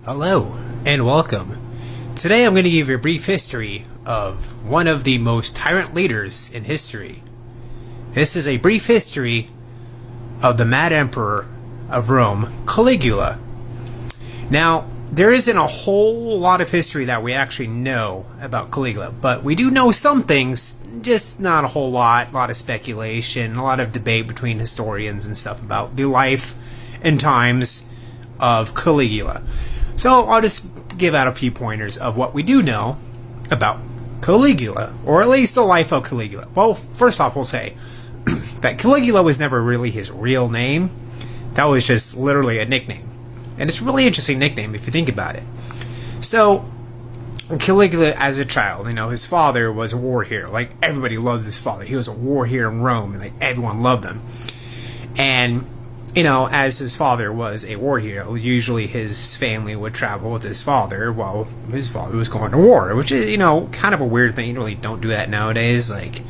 Hello and welcome. Today I'm going to give you a brief history of one of the most tyrant leaders in history. This is a brief history of the Mad Emperor of Rome, Caligula. Now, there isn't a whole lot of history that we actually know about Caligula, but we do know some things, just not a whole lot. A lot of speculation, a lot of debate between historians and stuff about the life and times of Caligula. So I'll just give out a few pointers of what we do know about Caligula, or at least the life of Caligula. Well, first off, we'll say that Caligula was never really his real name. That was just literally a nickname. And it's a really interesting nickname if you think about it. So, Caligula as a child, his father was a war hero. Like, everybody loved his father. He was a war hero in Rome, and everyone loved him. And as his father was a war hero, usually his family would travel with his father while his father was going to war, which is, kind of a weird thing. You really don't do that nowadays. Like,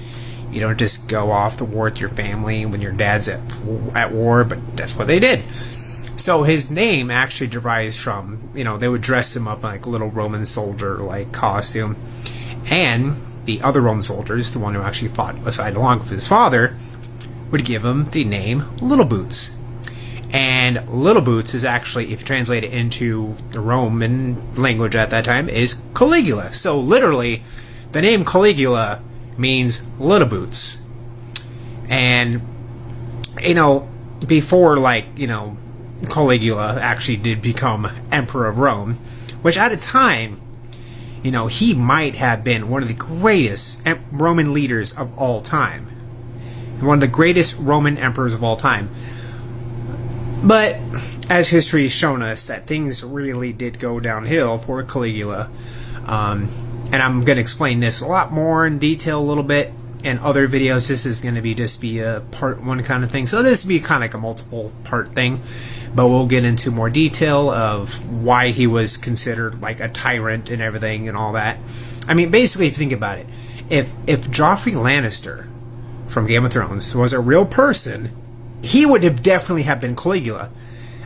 you don't just go off to war with your family when your dad's at war, but that's what they did. So his name actually derives from, they would dress him up like a little Roman soldier-like costume. And the other Roman soldiers, the one who actually fought along with his father, would give him the name Little Boots. And Little Boots is actually, if you translate it into the Roman language at that time, is Caligula. So literally, the name Caligula means Little Boots. And, before, Caligula actually did become Emperor of Rome, which at a time, he might have been one of the greatest Roman leaders of all time. One of the greatest Roman emperors of all time. But, as history has shown us, that things really did go downhill for Caligula. And I'm going to explain this a lot more in detail a little bit in other videos. This is going to just be a part one kind of thing. So this will be kind of like a multiple part thing. But we'll get into more detail of why he was considered like a tyrant and everything and all that. I mean, basically, if you think about it, if Joffrey Lannister from Game of Thrones was a real person, he would have definitely have been Caligula.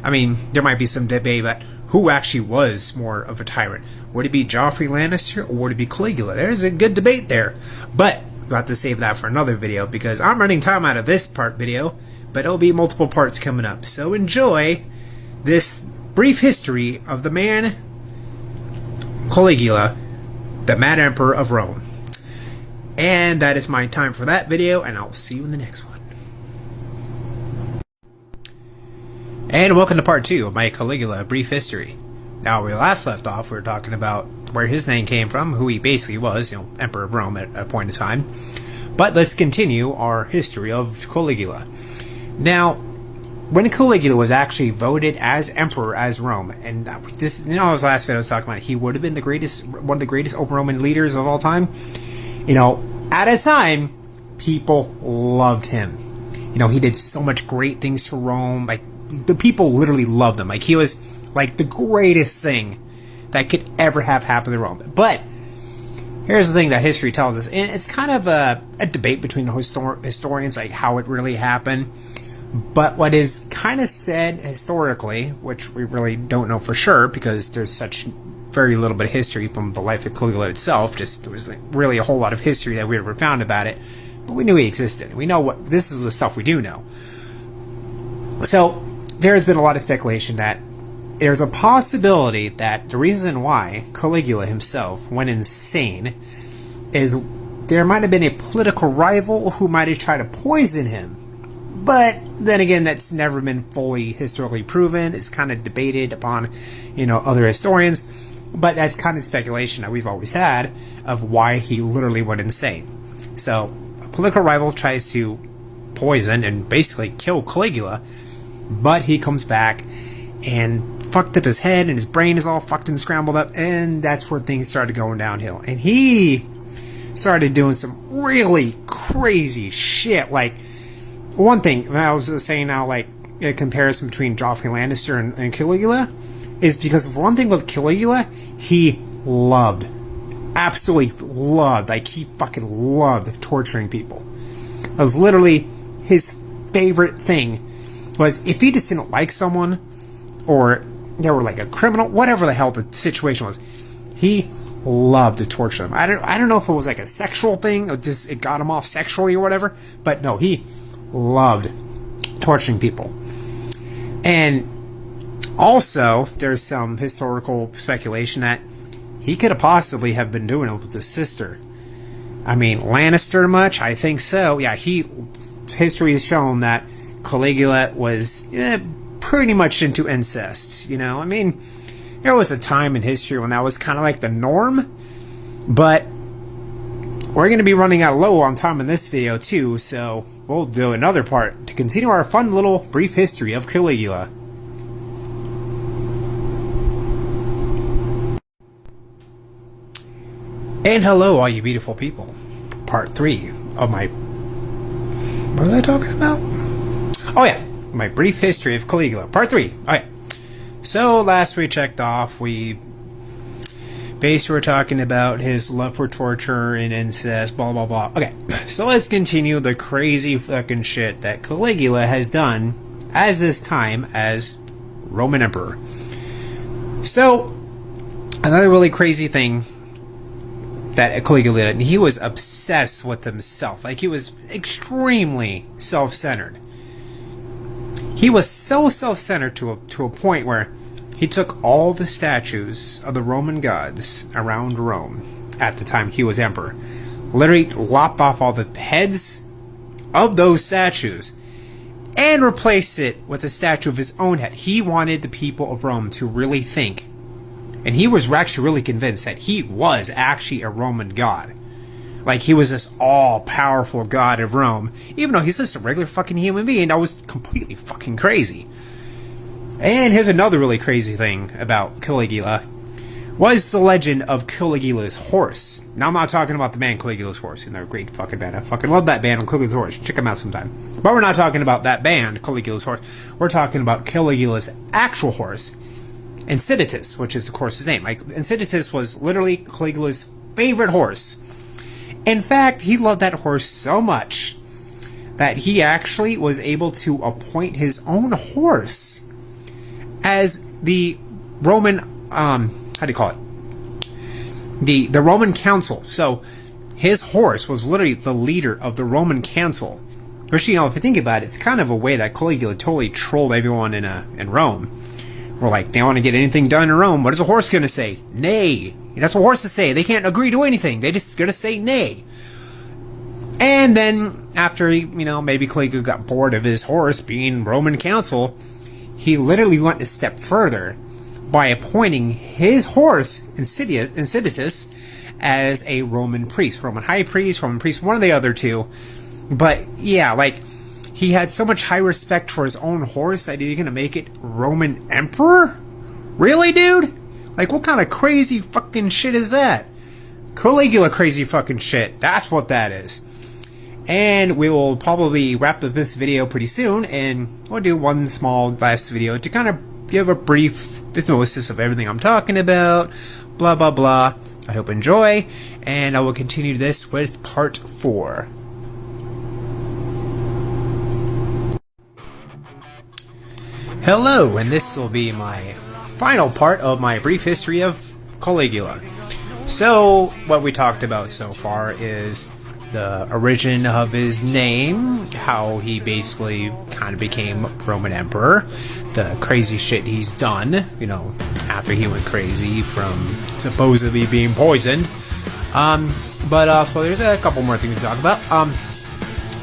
I mean, there might be some debate about who actually was more of a tyrant. Would it be Joffrey Lannister or would it be Caligula? There's a good debate there. But we'll have to save that for another video because I'm running time out of this part video, but it'll be multiple parts coming up. So enjoy this brief history of the man Caligula, the Mad Emperor of Rome. And that is my time for that video, and I'll see you in the next one. And welcome to part 2 of my Caligula brief history. Now, where we last left off, we were talking about where his name came from, who he basically was, Emperor of Rome at a point in time. But let's continue our history of Caligula. Now, when Caligula was actually voted as Emperor as Rome, and this, his last video I was talking about, he would have been one of the greatest Roman leaders of all time. At a time, people loved him. He did so much great things for Rome. The people literally loved him. He was the greatest thing that could ever have happened to Rome. But here's the thing that history tells us, and it's kind of a debate between the historians, how it really happened. But what is kind of said historically, which we really don't know for sure because there's such very little bit of history from the life of Caligula itself. There was really a whole lot of history that we never found about it, but we knew he existed. We know this is the stuff we do know. So there has been a lot of speculation that there's a possibility that the reason why Caligula himself went insane is there might have been a political rival who might have tried to poison him. But then again, that's never been fully historically proven. It's kind of debated upon, other historians. But that's kind of speculation that we've always had of why he literally went insane. So, a political rival tries to poison and basically kill Caligula, but he comes back and fucked up his head and his brain is all fucked and scrambled up, and that's where things started going downhill. And he started doing some really crazy shit. One thing I was saying now, a comparison between Joffrey Lannister and Caligula, is because one thing with Caligula, he absolutely loved, he fucking loved torturing people. It was literally his favorite thing, was if he just didn't like someone, or they were like a criminal, whatever the hell the situation was. He loved to torture them. I don't know if it was like a sexual thing or just it got him off sexually or whatever, but no, he loved torturing people. And also, there's some historical speculation that he could have possibly have been doing it with his sister. I mean, Lannister much? I think so. Yeah, history has shown that Caligula was pretty much into incest. You know, I mean, there was a time in history when that was kind of like the norm, but we're going to be running out low on time in this video too, so we'll do another part to continue our fun little brief history of Caligula. And hello, all you beautiful people. Part 3 of my... What was I talking about? Oh yeah, my brief history of Caligula. Part 3. Alright. So, last we checked off, we basically were talking about his love for torture and incest, blah blah blah. Okay, so let's continue the crazy fucking shit that Caligula has done as this time as Roman Emperor. So, another really crazy thing that Caligula did, he was obsessed with himself. Like, he was extremely self-centered. He was so self-centered to a point where he took all the statues of the Roman gods around Rome at the time he was emperor, literally lopped off all the heads of those statues and replaced it with a statue of his own head. He wanted the people of Rome to really think, and he was actually really convinced that he was actually a Roman god. Like, he was this all-powerful god of Rome, even though he's just a regular fucking human being. That was completely fucking crazy. And here's another really crazy thing about Caligula, was the legend of Caligula's horse. Now, I'm not talking about the band Caligula's Horse, and they're a great fucking band. I fucking love that band, Caligula's Horse. Check them out sometime. But we're not talking about that band, Caligula's Horse. We're talking about Caligula's actual horse, Mustache, which is, of course, his name. Like, Mustache was literally Caligula's favorite horse. In fact, he loved that horse so much that he actually was able to appoint his own horse as the Roman, how do you call it? The Roman council. So, his horse was literally the leader of the Roman council. Which, you know, if you think about it, it's kind of a way that Caligula totally trolled everyone in Rome. We're like, they want to get anything done in Rome. What is a horse going to say? Nay. That's what horses say. They can't agree to anything. They just going to say nay. And then, after, maybe Caligula got bored of his horse being Roman council, he literally went a step further by appointing his horse, Mustache, as a Roman priest. Roman high priest, Roman priest, one of the other two. But, yeah, like, he had so much high respect for his own horse that he's going to make it Roman emperor? Really, dude? Like, what kind of crazy fucking shit is that? Caligula crazy fucking shit. That's what that is. And we will probably wrap up this video pretty soon, and we'll do one small last video to kind of give a brief synopsis of everything I'm talking about, blah blah blah. I hope you enjoy, and I will continue this with part 4. Hello, and this will be my final part of my brief history of Caligula. So, what we talked about so far is the origin of his name, how he basically kind of became Roman Emperor, the crazy shit he's done, after he went crazy from supposedly being poisoned. But also, there's a couple more things to talk about.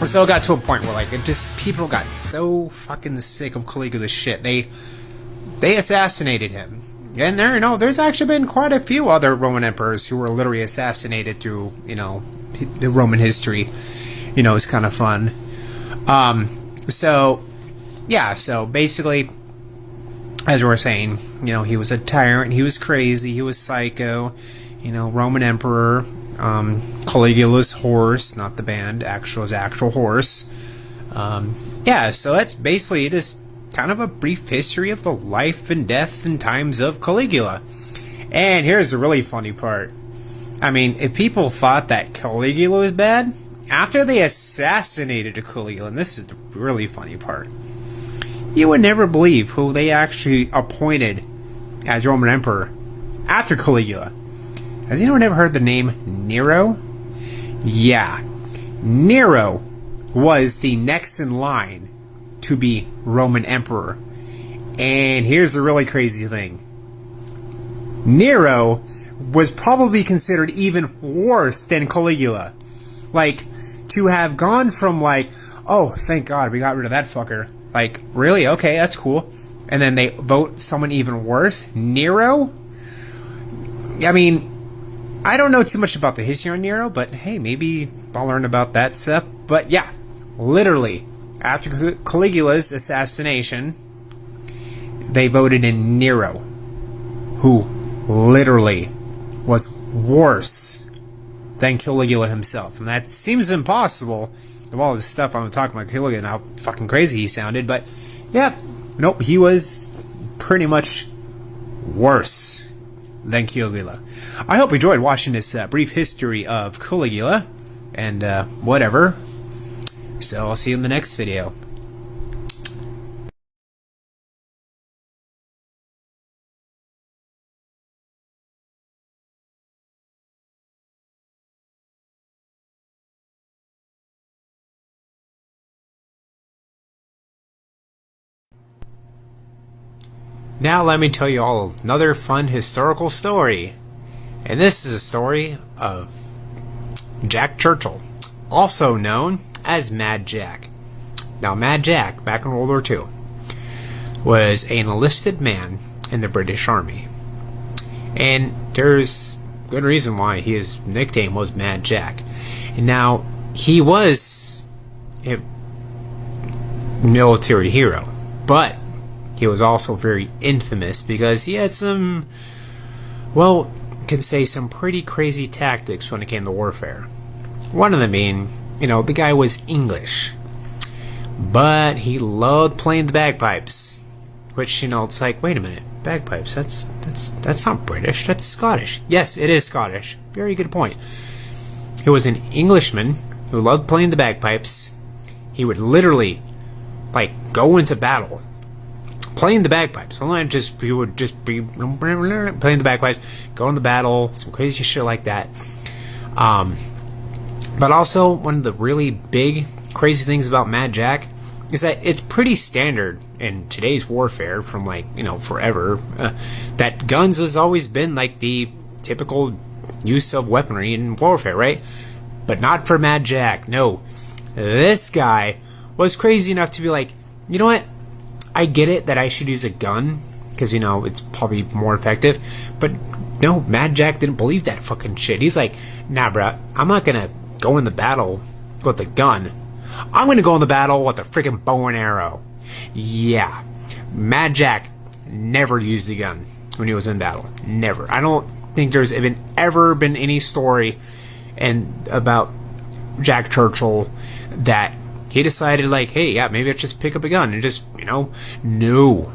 So it got to a point where, like, people got so fucking sick of Caligula's shit. They assassinated him. And there's actually been quite a few other Roman emperors who were literally assassinated through, the Roman history. It's kind of fun. So basically, as we were saying, he was a tyrant, he was crazy, he was psycho, Roman emperor, Caligula's horse, not the band, his actual horse. So that's basically just kind of a brief history of the life and death and times of Caligula. And here's the really funny part. I mean, if people thought that Caligula was bad, after they assassinated Caligula, and this is the really funny part, you would never believe who they actually appointed as Roman Emperor after Caligula. Has anyone ever heard the name Nero? Yeah. Nero was the next in line to be Roman Emperor. And here's the really crazy thing. Nero was probably considered even worse than Caligula. Like, to have gone from like, oh, thank God we got rid of that fucker. Like, really? Okay, that's cool. And then they vote someone even worse? Nero? I mean, I don't know too much about the history on Nero, but hey, maybe I'll learn about that stuff. But yeah, literally, after Caligula's assassination, they voted in Nero, who literally was worse than Caligula himself. And that seems impossible of all this stuff I'm talking about Caligula and how fucking crazy he sounded. But yeah, nope, he was pretty much worse than Caligula. I hope you enjoyed watching this brief history of Caligula and whatever. So I'll see you in the next video. Now let me tell you all another fun historical story. And this is a story of Jack Churchill, also known as Mad Jack. Now Mad Jack, back in World War II, was an enlisted man in the British Army. And there's good reason why his nickname was Mad Jack. And now, he was a military hero, but he was also very infamous because he had some, well, you can say some pretty crazy tactics when it came to warfare. One of them being, the guy was English, but he loved playing the bagpipes, which, it's like, wait a minute, bagpipes, that's not British, that's Scottish. Yes, it is Scottish. Very good point. He was an Englishman who loved playing the bagpipes. He would literally, go into battle playing the bagpipes. He would just be playing the bagpipes, go into battle, some crazy shit like that. But also, one of the really big, crazy things about Mad Jack is that it's pretty standard in today's warfare from, forever, that guns has always been, the typical use of weaponry in warfare, right? But not for Mad Jack, no. This guy was crazy enough to be like, you know what? I get it that I should use a gun, because, it's probably more effective. But, no, Mad Jack didn't believe that fucking shit. He's like, nah, bruh, I'm not gonna go in the battle with a gun. I'm gonna go in the battle with a freaking bow and arrow. Yeah. Mad Jack never used a gun when he was in battle. Never. I don't think there's ever been any story about Jack Churchill that he decided, hey, yeah, maybe I should just pick up a gun and just, no.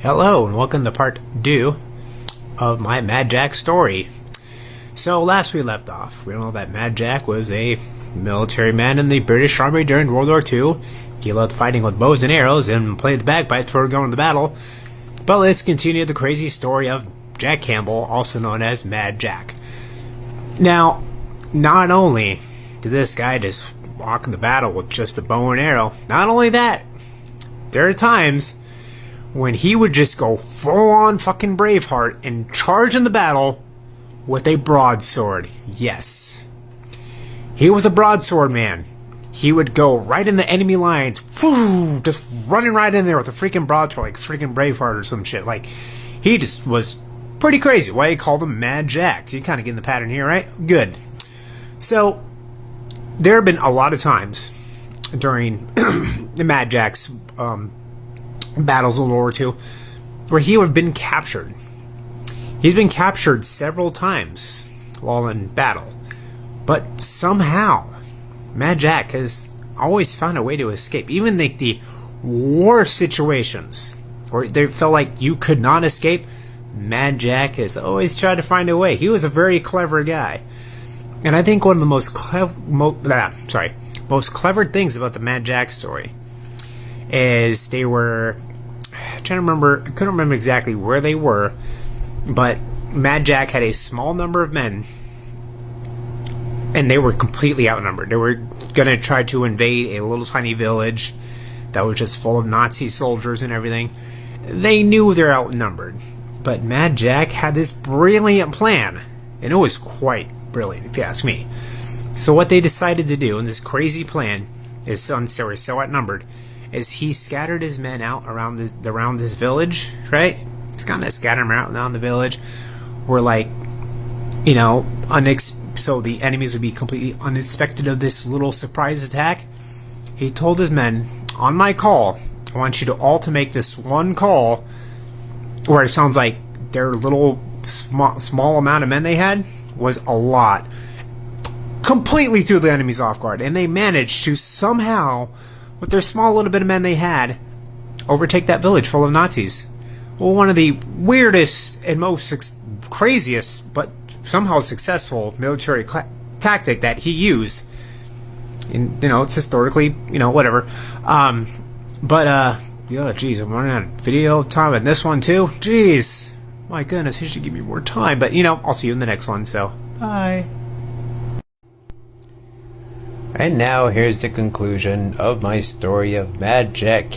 Hello, and welcome to part 2 of my Mad Jack story. So, last we left off, we know that Mad Jack was a military man in the British Army during World War II. He loved fighting with bows and arrows and played the bagpipes before going to battle. But let's continue the crazy story of Jack Campbell, also known as Mad Jack. Now, not only did this guy just walk in the battle with just a bow and arrow, not only that, there are times when he would just go full-on fucking Braveheart and charge in the battle with a broadsword. Yes. He was a broadsword man. He would go right in the enemy lines, whoo, just running right in there with a freaking broadsword, like freaking Braveheart or some shit. Like, he just was pretty crazy. Why he called him Mad Jack. You kind of get in the pattern here, right? Good. So, there have been a lot of times during the Mad Jack's battles in World War II where he would have been captured. He's been captured several times while in battle. But somehow, Mad Jack has always found a way to escape. Even the war situations where they felt like you could not escape, Mad Jack has always tried to find a way. He was a very clever guy. And I think one of the most clever things about the Mad Jack story is they were, I'm trying to remember, I couldn't remember exactly where they were, but Mad Jack had a small number of men, and they were completely outnumbered. They were going to try to invade a little tiny village that was just full of Nazi soldiers and everything. They knew they're outnumbered, but Mad Jack had this brilliant plan, and it was quite brilliant, if you ask me. So what they decided to do in this crazy plan is, since they were so outnumbered, is he scattered his men out around this village, right? He's kind of scattered them around the village, where, like, you know, so the enemies would be completely unexpected of this little surprise attack. He told his men, on my call, I want you to all to make this one call where it sounds like their little small amount of men they had was a lot. Completely threw the enemies off guard, and they managed to somehow, with their small little bit of men they had, overtake that village full of Nazis. Well, one of the weirdest and most craziest, but somehow successful military tactic that he used. And, you know, it's historically, you know, whatever. Geez, I'm running out of video time in this one too. Jeez, my goodness, he should give me more time. But, you know, I'll see you in the next one, so bye. And now here's the conclusion of my story of Mad Jack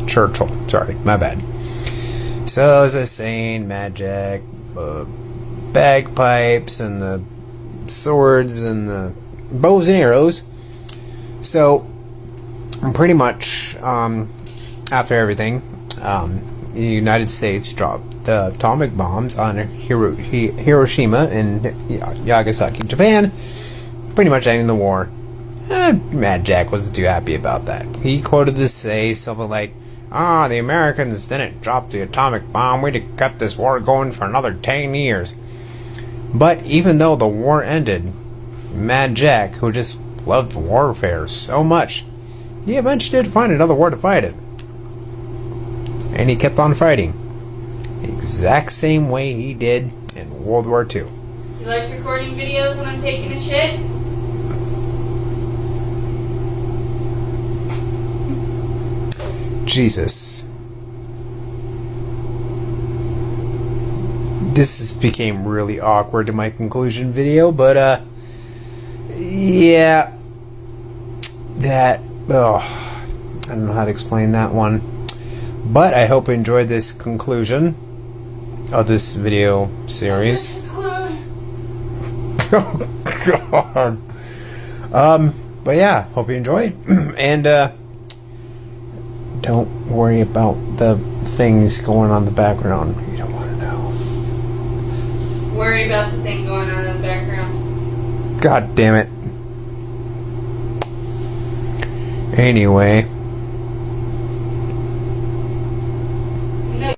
Churchill. Sorry, my bad. So, as I was saying, Mad Jack, bagpipes, and the swords, and the bows and arrows. So, pretty much, after everything, the United States dropped the atomic bombs on Hiroshima and Nagasaki, Japan, pretty much ending the war. Mad Jack wasn't too happy about that. He quoted to say something like, the Americans didn't drop the atomic bomb. We'd have kept this war going for another 10 years. But even though the war ended, Mad Jack, who just loved warfare so much, he eventually did find another war to fight it. And he kept on fighting. The exact same way he did in World War II. You like recording videos when I'm taking a shit? Jesus. This became really awkward in my conclusion video, but, yeah. I don't know how to explain that one. But I hope you enjoyed this conclusion of this video series. Oh, God. But yeah, hope you enjoyed. And, don't worry about the things going on in the background. You don't want to know. Worry about the thing going on in the background. God damn it. Anyway. No.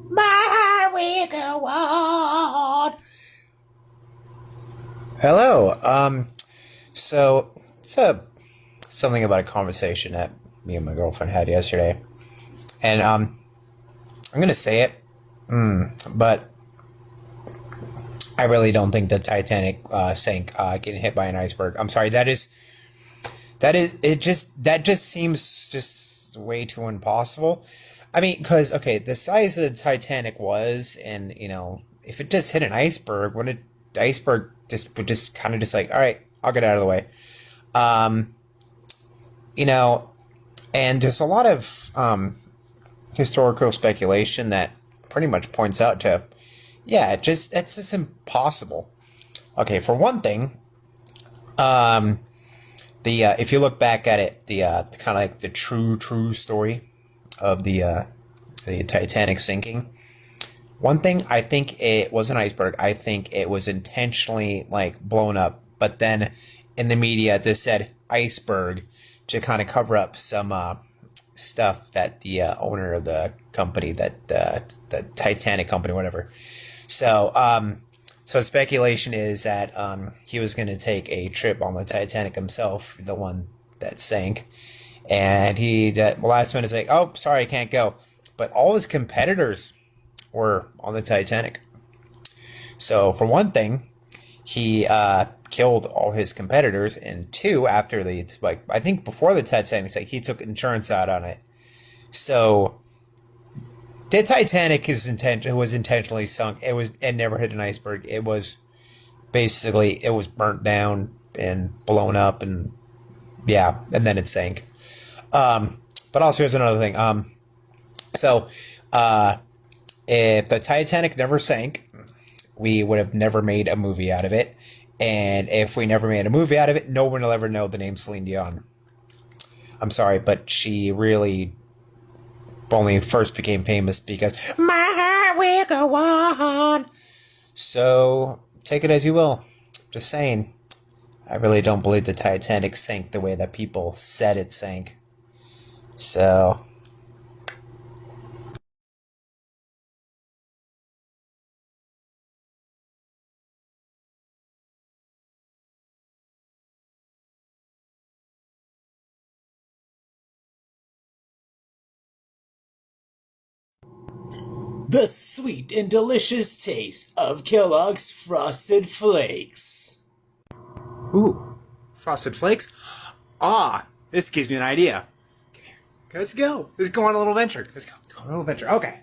My we go on. Hello. So it's something about a conversation that me and my girlfriend had yesterday, and I'm gonna say it, but I really don't think the Titanic sank getting hit by an iceberg. I'm sorry. That just seems just way too impossible. I mean, because okay, the size of the Titanic was, and if it just hit an iceberg, wouldn't the iceberg just would just kind of just like, all right, I'll get out of the way. Um, you know, and there's a lot of historical speculation that pretty much points out to, yeah, it's just impossible. Okay, for one thing, the if you look back at it, the kind of like the true story of the Titanic sinking. One thing, I think it was an iceberg. I think it was intentionally like blown up, but then in the media they said iceberg to kind of cover up some stuff that the owner of the company, that the Titanic company, whatever. So so speculation is that he was going to take a trip on the Titanic himself, the one that sank, and he last minute is like, oh, sorry, I can't go. But all his competitors were on the Titanic. So for one thing, he killed all his competitors, and two, after the like, I think before the Titanic, like he took insurance out on it. So the Titanic was intentionally sunk. It never hit an iceberg. It was burnt down and blown up, and yeah, and then it sank. But also here's another thing. So if the Titanic never sank, we would have never made a movie out of it. And if we never made a movie out of it, no one will ever know the name Celine Dion. I'm sorry, but she really only first became famous because my heart will go on. So take it as you will. Just saying. I really don't believe the Titanic sank the way that people said it sank. So The sweet and delicious taste of Kellogg's Frosted Flakes. ooh, Frosted Flakes. Ah, this gives me an idea. Let's go. Let's go on a little venture. Let's go on a little venture. Okay.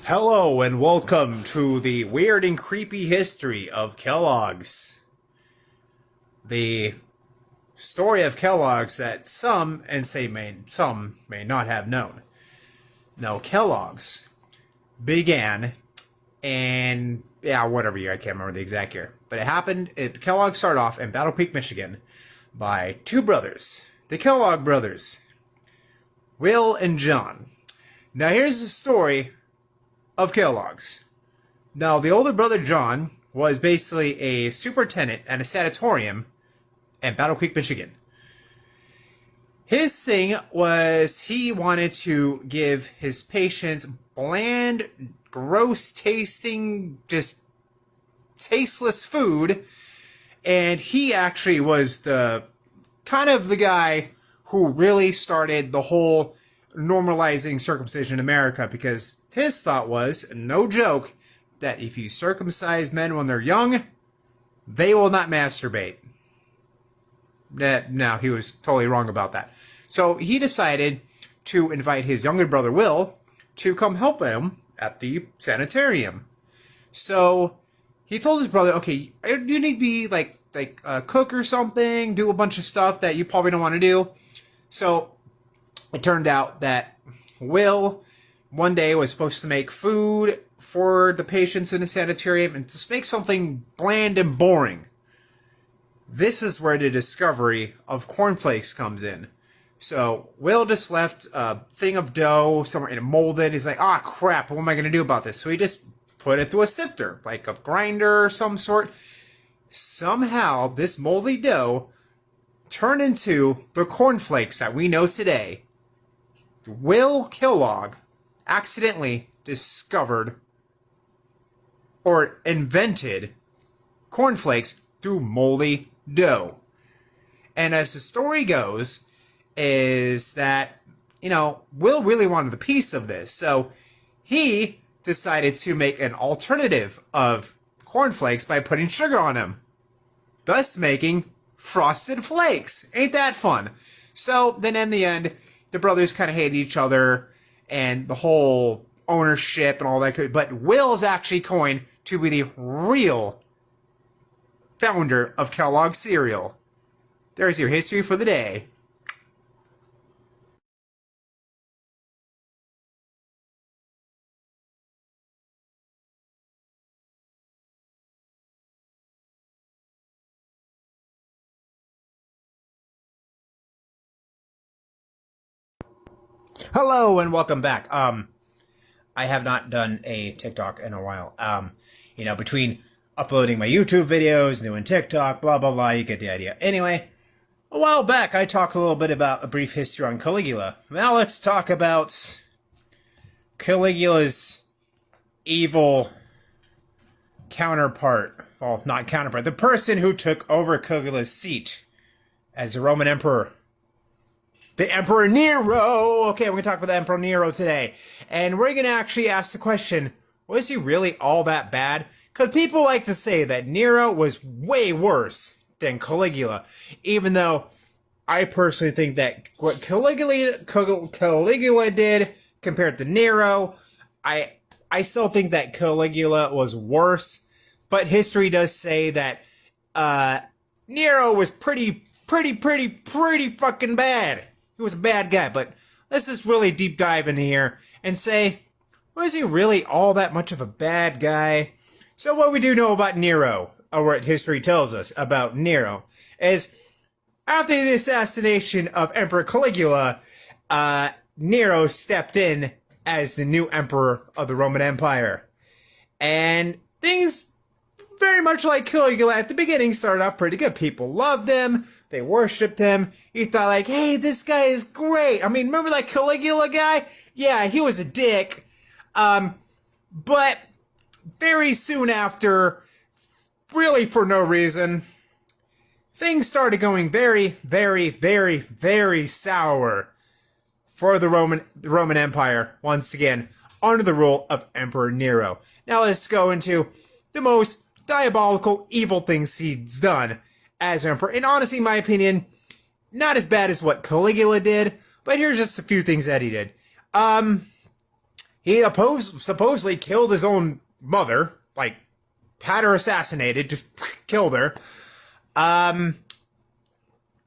Hello and welcome to the weird and creepy history of Kellogg's. The story of Kellogg's that some may not have known. No, Kellogg's began in, yeah, whatever year, I can't remember the exact year. But Kellogg started off in Battle Creek, Michigan by two brothers, the Kellogg brothers, Will and John. Now here's the story of Kellogg's. Now the older brother, John, was basically a superintendent at a sanatorium in Battle Creek, Michigan. His thing was he wanted to give his patients bland, gross tasting, just tasteless food. And he actually was the guy who really started the whole normalizing circumcision in America, because his thought was, no joke, that if you circumcise men when they're young, they will not masturbate. No, he was totally wrong about that. So he decided to invite his younger brother Will to come help him at the sanitarium. So he told his brother, okay, you need to be like a cook or something, do a bunch of stuff that you probably don't want to do. So it turned out that Will one day was supposed to make food for the patients in the sanitarium and just make something bland and boring. This is where the discovery of cornflakes comes in. So Will just left a thing of dough somewhere in a molded. He's like, ah, crap, what am I going to do about this? So he just put it through a sifter, like a grinder or some sort. Somehow, this moldy dough turned into the cornflakes that we know today. Will Kellogg accidentally discovered or invented cornflakes through moldy dough. And as the story goes, is that, Will really wanted a piece of this. So he decided to make an alternative of cornflakes by putting sugar on them, thus making Frosted Flakes. Ain't that fun? So then in the end, the brothers kind of hated each other and the whole ownership and all that. But Will is actually coined to be the real founder of Kellogg's cereal. There's your history for the day. Hello and welcome back. I have not done a TikTok in a while. Between uploading my YouTube videos, doing TikTok, blah blah blah, you get the idea. Anyway, a while back I talked a little bit about a brief history on Caligula. Now let's talk about Caligula's evil counterpart. Well, not counterpart. The person who took over Caligula's seat as the Roman Emperor. The Emperor Nero! Okay, we're going to talk about the Emperor Nero today. And we're going to actually ask the question, was he really all that bad? Because people like to say that Nero was way worse than Caligula. Even though I personally think that what Caligula did compared to Nero, I still think that Caligula was worse. But history does say that Nero was pretty fucking bad. He was a bad guy, but let's just really deep dive in here and say, was he really all that much of a bad guy? So what we do know about Nero, or what history tells us about Nero, is after the assassination of Emperor Caligula, Nero stepped in as the new emperor of the Roman Empire. And things, very much like Caligula at the beginning, started off pretty good. People loved him. They worshipped him. You thought like, hey, this guy is great. I mean, remember that Caligula guy? Yeah, he was a dick. But very soon after, really for no reason, things started going very sour for the Roman Empire once again under the rule of Emperor Nero. Now let's go into the most diabolical, evil things he's done as emperor. And honestly, in my opinion, not as bad as what Caligula did, but here's just a few things that he did. He supposedly killed his own mother, like, had her assassinated, just killed her.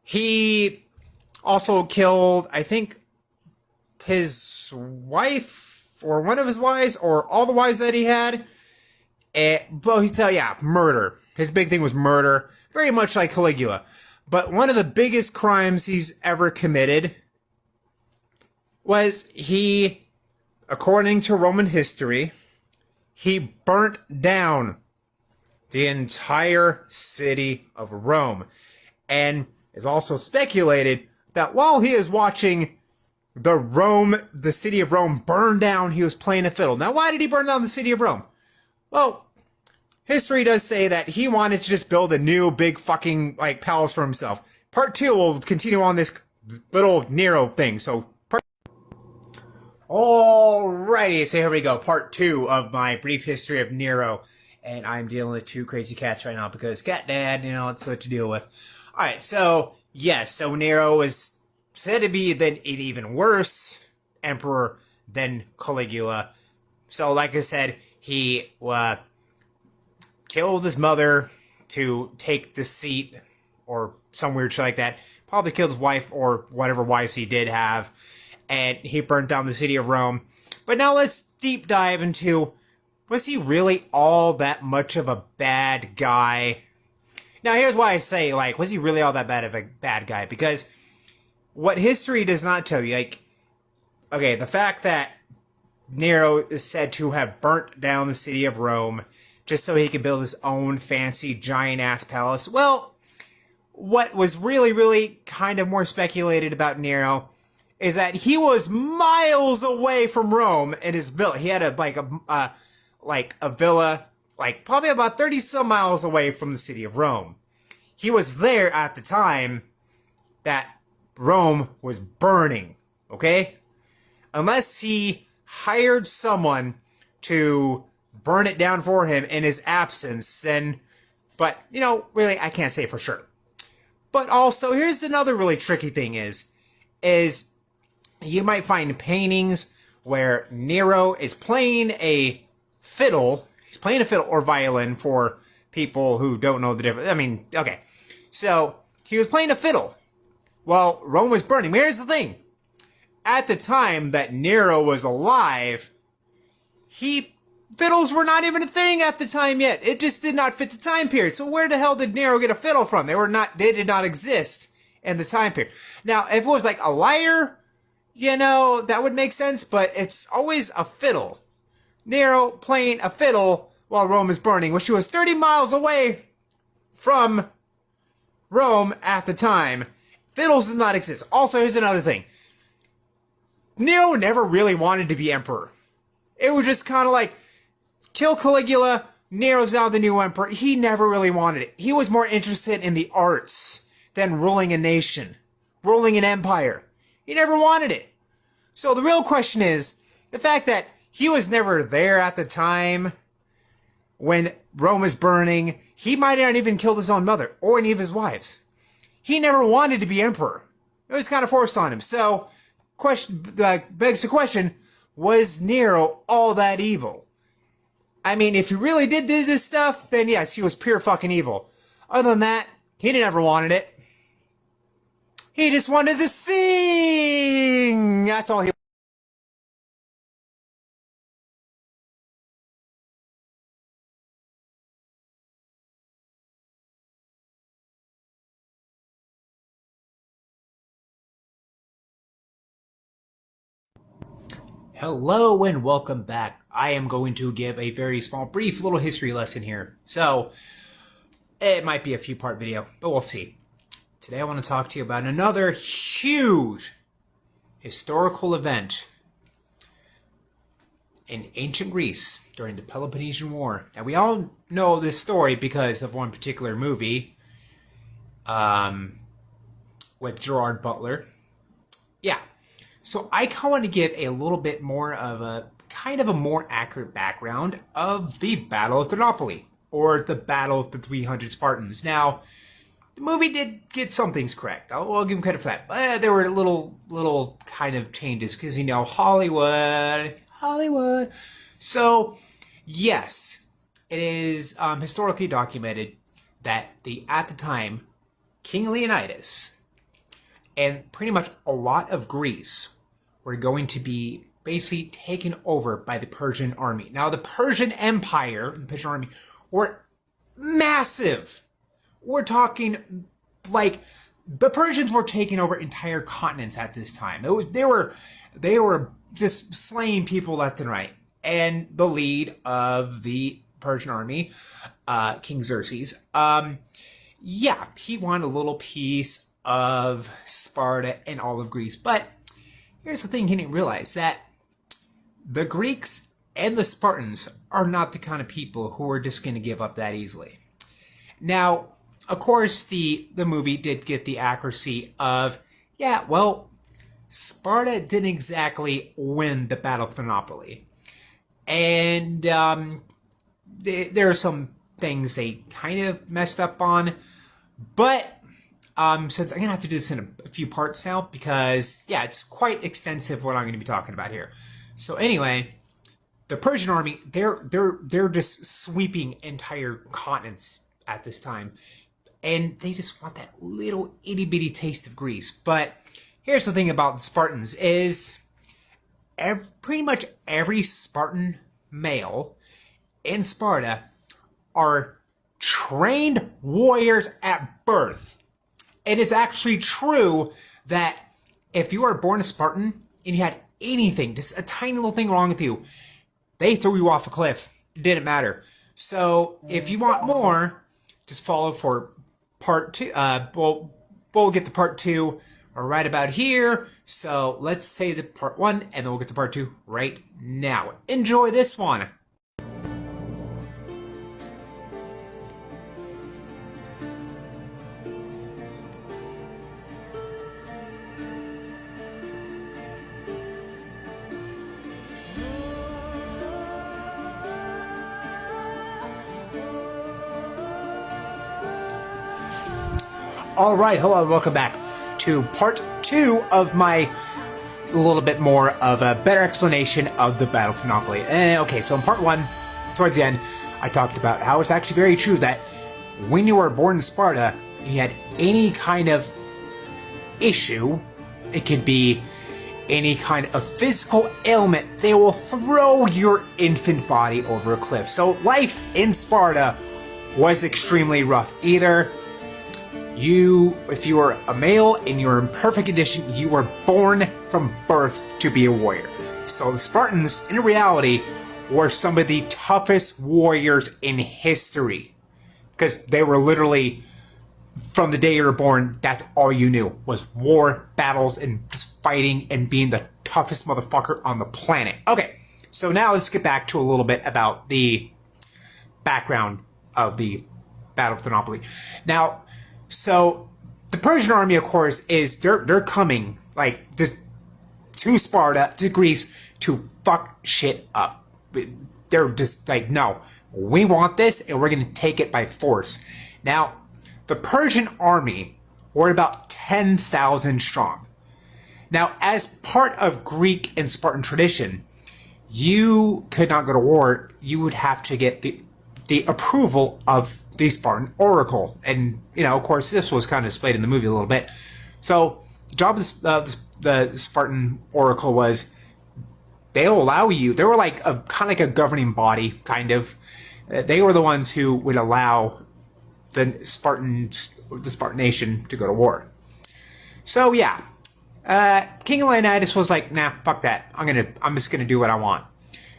He also killed, I think, his wife, or one of his wives, or all the wives that he had. Murder. His big thing was murder. Very much like Caligula. But one of the biggest crimes he's ever committed was according to Roman history, he burnt down the entire city of Rome. And it's also speculated that while he is watching the city of Rome burn down, he was playing a fiddle. Now, why did he burn down the city of Rome? Well, history does say that he wanted to just build a new big fucking palace for himself. Part 2 will continue on this little Nero thing. So, alrighty, so here we go. Part 2 of my brief history of Nero. And I'm dealing with 2 crazy cats right now because cat dad, it's what to deal with. Alright, so, yes, so Nero was said to be an even worse emperor than Caligula. So, like I said, he killed his mother to take the seat, or some weird shit like that. Probably killed his wife, or whatever wives he did have. And he burnt down the city of Rome. But now let's deep dive into, was he really all that much of a bad guy? Now here's why I say, was he really all that bad of a bad guy? Because what history does not tell you, okay, the fact that Nero is said to have burnt down the city of Rome just so he could build his own fancy giant-ass palace. Well, what was really kind of more speculated about Nero is that he was miles away from Rome in his villa. He had a villa, probably about 30 some miles away from the city of Rome. He was there at the time that Rome was burning, okay? Unless he hired someone to burn it down for him in his absence, then, but, really, I can't say for sure. But also, here's another really tricky thing is you might find paintings where Nero is playing a fiddle. He's playing a fiddle or violin for people who don't know the difference. I mean, okay. So, he was playing a fiddle while Rome was burning. But here's the thing. At the time that Nero was alive, fiddles were not even a thing at the time yet. It just did not fit the time period. So where the hell did Nero get a fiddle from? They did not exist in the time period. Now, if it was like a lyre, that would make sense, but it's always a fiddle. Nero playing a fiddle while Rome is burning, which was 30 miles away from Rome at the time. Fiddles did not exist. Also, here's another thing. Nero never really wanted to be emperor. It was just kind of like, kill Caligula, Nero's now the new emperor. He never really wanted it. He was more interested in the arts than ruling a nation, ruling an empire. He never wanted it. So the real question is, the fact that he was never there at the time when Rome was burning, he might not even killed his own mother or any of his wives. He never wanted to be emperor. It was kind of forced on him. So, begs the question, was Nero all that evil? I mean, if he really did this stuff, then yes, he was pure fucking evil. Other than that, he never wanted it. He just wanted to sing! That's all he... Hello and welcome back. I am going to give a very small, brief little history lesson here. So, it might be a few part video, but we'll see. Today I want to talk to you about another huge historical event in ancient Greece during the Peloponnesian War. Now we all know this story because of one particular movie with Gerard Butler. Yeah. So I kind of want to give a little bit more of a kind of a more accurate background of the Battle of Thermopylae, or the Battle of the 300 Spartans. Now, the movie did get some things correct. I'll give him credit for that. But there were little kind of changes because, Hollywood. So, yes, it is historically documented that at the time, King Leonidas and pretty much a lot of Greece were going to be basically taken over by the Persian army. Now, the Persian Empire, the Persian army, were massive. We're talking like the Persians were taking over entire continents at this time. They were just slaying people left and right. And the lead of the Persian army, King Xerxes, he wanted a little piece of Sparta and all of Greece. But here's the thing he didn't realize, that the Greeks and the Spartans are not the kind of people who are just going to give up that easily. Now, of course, the movie did get the accuracy of, Sparta didn't exactly win the Battle of Thermopylae. And there are some things they kind of messed up on. But since I'm going to have to do this in a few parts now, because, it's quite extensive what I'm going to be talking about here. So anyway, the Persian army, they're just sweeping entire continents at this time. And they just want that little itty-bitty taste of Greece. But here's the thing about the Spartans is pretty much every Spartan male in Sparta are trained warriors at birth. It is actually true that if you are born a Spartan and you had anything, just a tiny little thing wrong with you, they threw you off a cliff. It didn't matter. So if you want more, just follow for part 2. We'll get to part 2 right about here. So let's say the part 1 and then we'll get to part 2 right now. Enjoy this one. Alright, hello and welcome back to part 2 of my a little bit more of a better explanation of the Battle of Thermopylae. Okay, so in part 1, towards the end, I talked about how it's actually very true that when you were born in Sparta, you had any kind of issue, it could be any kind of physical ailment, they will throw your infant body over a cliff. So life in Sparta was extremely rough. Either if you were a male and you were in perfect condition, you were born from birth to be a warrior. So the Spartans, in reality, were some of the toughest warriors in history. Because they were literally, from the day you were born, that's all you knew, was war, battles, and just fighting and being the toughest motherfucker on the planet. Okay, so now let's get back to a little bit about the background of the Battle of Thermopylae. Now, so the Persian army, of course, they're coming like just to Sparta, to Greece, to fuck shit up. They're just like, no, we want this and we're going to take it by force. Now, the Persian army were about 10,000 strong. Now, as part of Greek and Spartan tradition, you could not go to war. You would have to get the approval of the Spartan oracle. And, of course, this was kind of displayed in the movie a little bit. So, the job of the Spartan oracle was they'll allow you, they were like kind of like a governing body, kind of. They were the ones who would allow the Spartan nation to go to war. So, yeah. King Leonidas was like, nah, fuck that. I'm just gonna do what I want.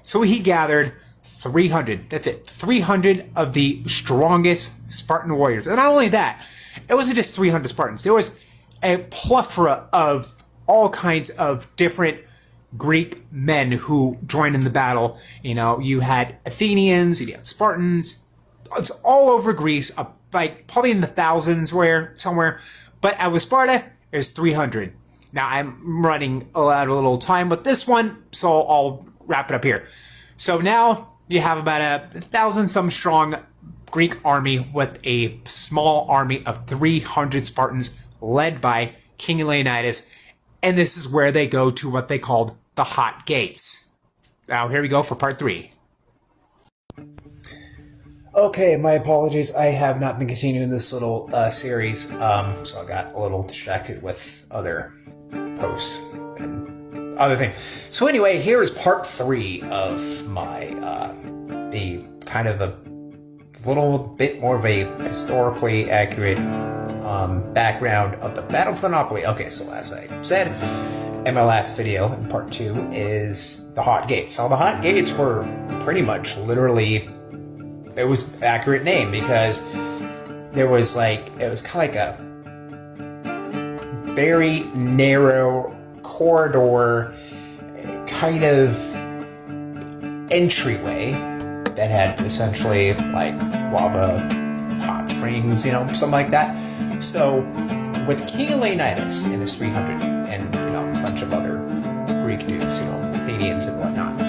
So he gathered 300. That's it. 300 of the strongest Spartan warriors. And not only that, it wasn't just 300 Spartans. There was a plethora of all kinds of different Greek men who joined in the battle. You had Athenians, you had Spartans. It's all over Greece, like probably in the thousands somewhere. But at Sparta, it was 300. Now, I'm running out of a little time with this one, so I'll wrap it up here. So now you have about 1,000-some strong Greek army with a small army of 300 Spartans led by King Leonidas. And this is where they go to what they called the Hot Gates. Now, here we go for part 3. Okay, my apologies. I have not been continuing this little series, so I got a little distracted with other posts and other things. So anyway, here is part 3 of my the kind of a little bit more of a historically accurate background of the Battle of Thermopylae. Okay, so as I said in my last video, in part 2, is the Hot Gates. So the Hot Gates were pretty much literally, it was an accurate name because it was kind of like a very narrow corridor kind of entryway that had essentially like lava, hot springs, something like that. So with King Leonidas and his 300 and a bunch of other Greek dudes, Athenians and whatnot,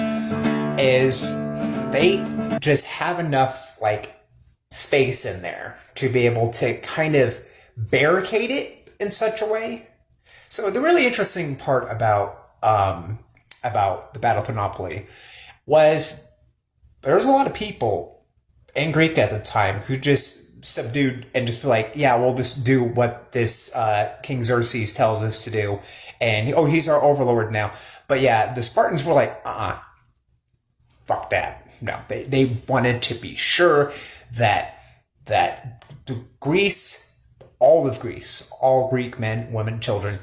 is they just have enough space in there to be able to kind of barricade it in such a way. So the really interesting part about the Battle of Thermopylae was there was a lot of people in Greek at the time who just subdued and just be like, yeah, we'll just do what this King Xerxes tells us to do, and he's our overlord now. But yeah, the Spartans were like, fuck that. No, they wanted to be sure that Greece, all of Greece, all Greek men, women, children,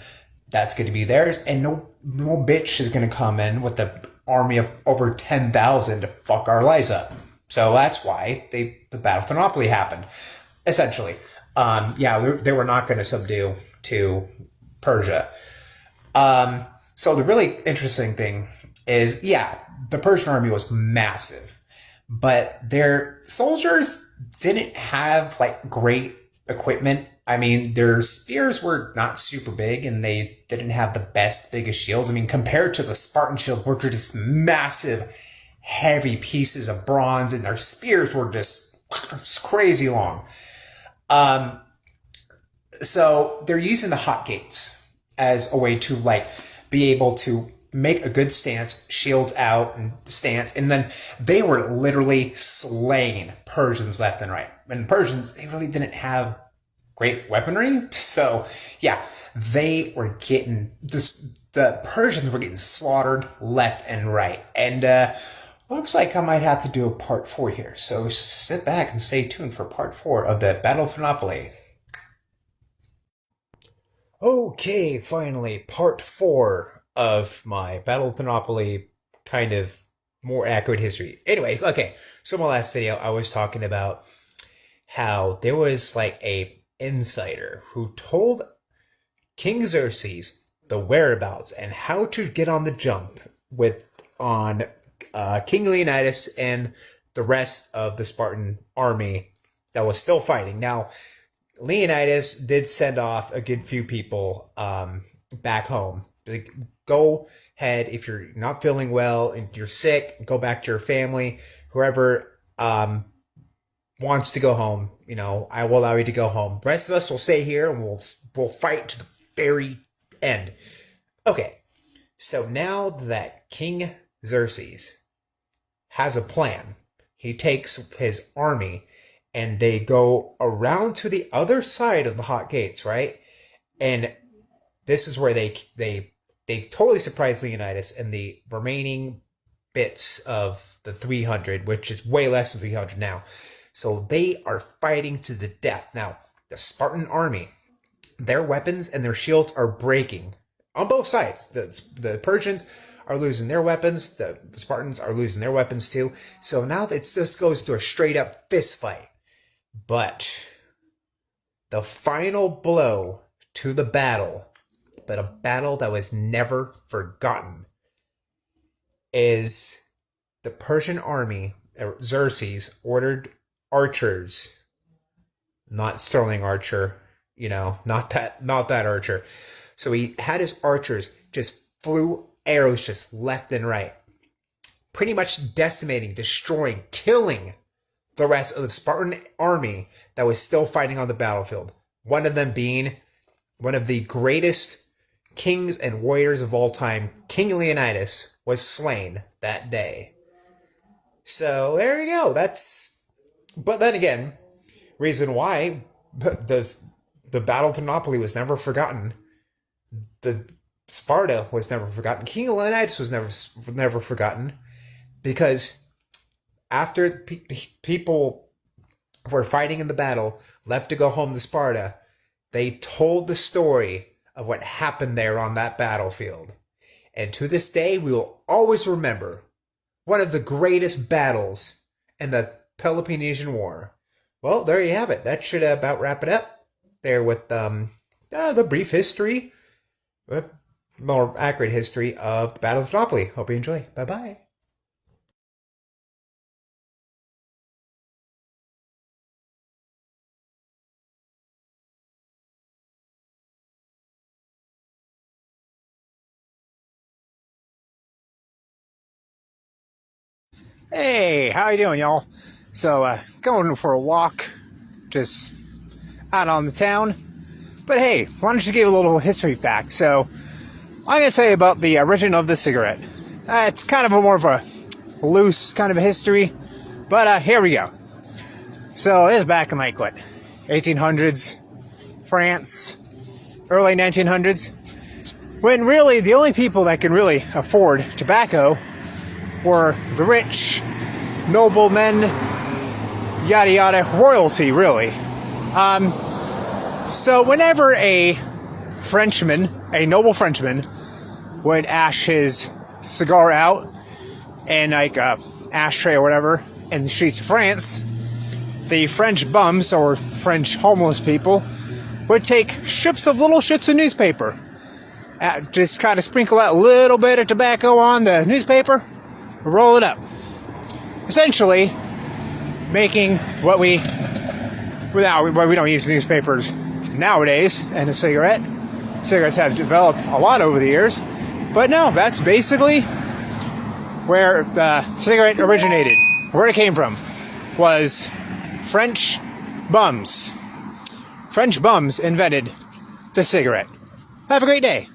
that's going to be theirs, and no bitch is going to come in with an army of over 10,000 to fuck our lives up. So that's why the Battle of Thermopylae happened, essentially. They were not going to subdue to Persia. So the really interesting thing is, the Persian army was massive, but their soldiers didn't have great equipment. I mean, their spears were not super big, and they didn't have the biggest shields. I mean, compared to the Spartan shields, which were just massive, heavy pieces of bronze, and their spears were just crazy long. So they're using the Hot Gates as a way to be able to make a good stance, shields out and stance, and then they were literally slaying Persians left and right. And Persians, they really didn't have great weaponry, so yeah, they were getting this. The Persians were getting slaughtered left and right, and looks like I might have to do a part 4 here. So sit back and stay tuned for part 4 of the Battle of Thermopylae. Okay, finally, part 4 of my Battle of Thermopylae kind of more accurate history. Anyway, okay, so in my last video, I was talking about how there was like a insider who told King Xerxes the whereabouts and how to get on the jump on King Leonidas and the rest of the Spartan army that was still fighting. Now, Leonidas did send off a good few people back home. Like, go ahead, if you're not feeling well and you're sick, go back to your family. Whoever wants to go home, you know, I will allow you to go home. The rest of us will stay here and we'll fight to the very end. Okay, so now that King Xerxes has a plan, he takes his army and they go around to the other side of the Hot Gates, right? And this is where they totally surprise Leonidas and the remaining bits of the 300, which is way less than 300 now. So they are fighting to the death. Now, the Spartan army, their weapons and their shields are breaking on both sides. The Persians are losing their weapons. The Spartans are losing their weapons too. So now it just goes to a straight up fist fight. But the final blow to the battle, but a battle that was never forgotten, is the Persian army, Xerxes, ordered archers, not Sterling Archer, you know, not that archer. So he had his archers just flew arrows just left and right, pretty much decimating, destroying, killing the rest of the Spartan army that was still fighting on the battlefield. One of them being one of the greatest kings and warriors of all time, King Leonidas, was slain that day. So there you go. But then again, reason why the Battle of Thermopylae was never forgotten. The Sparta was never forgotten. King Leonidas was never forgotten, because after people were fighting in the battle, left to go home to Sparta, they told the story of what happened there on that battlefield. And to this day, we will always remember one of the greatest battles in the Peloponnesian War. Well, there you have it. That should about wrap it up there with the brief history, more accurate history of the Battle of Thermopylae. Hope you enjoy. Bye-bye. Hey, how you doing, y'all? So, going for a walk, just out on the town. But hey, why don't you give a little history fact? So, I'm going to tell you about the origin of the cigarette. It's kind of more of a loose kind of a history, but here we go. So, it's back in like, what, 1800s, France, early 1900s, when really the only people that can really afford tobacco were the rich, noblemen, yada yada, royalty, really. So whenever a noble Frenchman, would ash his cigar out in like a ashtray or whatever in the streets of France, the French bums, or French homeless people, would take little strips of newspaper, just kind of sprinkle out a little bit of tobacco on the newspaper, roll it up, essentially making what we don't use newspapers nowadays, and a cigarette. Cigarettes have developed a lot over the years, but no, that's basically where the cigarette originated. Where it came from was French bums. French bums invented the cigarette. Have a great day.